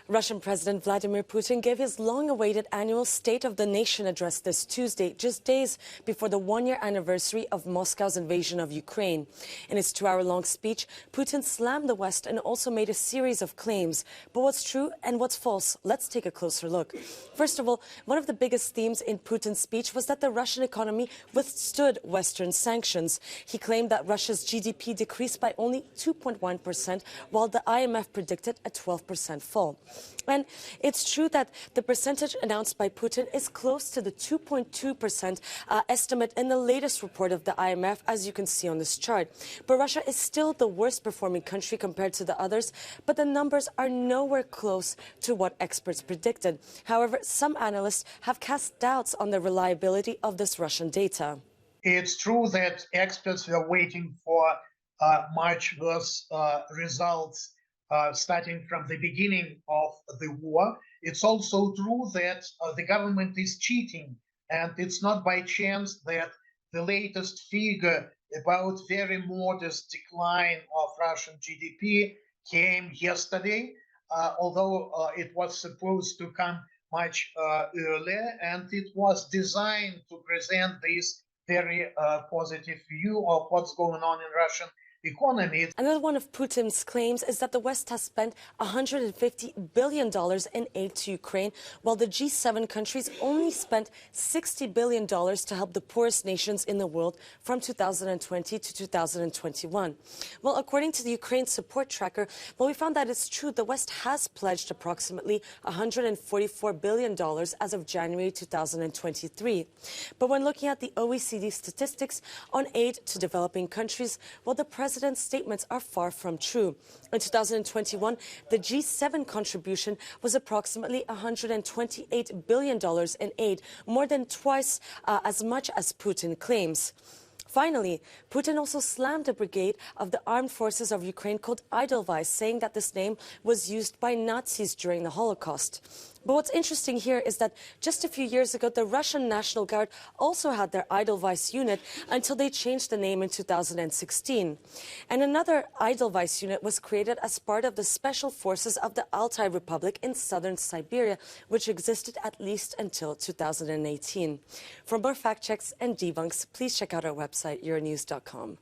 Russian President Vladimir Putin gave his long-awaited annual State of the Nation address this Tuesday, just days before the one-year anniversary of Moscow's invasion of Ukraine. In his two-hour-long speech, Putin slammed the West and also made a series of claims. But what's true and what's false? Let's take a closer look. First of all, one of the biggest themes in Putin's speech was that the Russian economy withstood Western sanctions. He claimed that Russia's GDP decreased by only 2.1%, while the IMF predicted a 12% fall. And it's true that the percentage announced by Putin is close to the 2.2% estimate in the latest report of the IMF, as you can see on this chart. But Russia is still the worst performing country compared to the others, but the numbers are nowhere close to what experts predicted. However, some analysts have cast doubts on the reliability of this Russian data. It's true that experts were waiting for much worse results starting from the beginning of the war. It's also true that the government is cheating, and it's not by chance that the latest figure about very modest decline of Russian GDP came yesterday, although it was supposed to come much earlier, and it was designed to present this very positive view of what's going on in Russian economy. Another one of Putin's claims is that the West has spent $150 billion in aid to Ukraine, while the G7 countries only spent $60 billion to help the poorest nations in the world from 2020 to 2021. Well, according to the Ukraine support tracker, we found that it's true the West has pledged approximately $144 billion as of January 2023. But when looking at the OECD statistics on aid to developing countries, the president's statements are far from true. In 2021, the G7 contribution was approximately $128 billion in aid, more than twice as much as Putin claims. Finally, Putin also slammed a brigade of the armed forces of Ukraine called Edelweiss, saying that this name was used by Nazis during the Holocaust. But what's interesting here is that just a few years ago, the Russian National Guard also had their Edelweiss unit until they changed the name in 2016. And another Edelweiss unit was created as part of the special forces of the Altai Republic in southern Siberia, which existed at least until 2018. For more fact checks and debunks, please check out our website, Euronews.com.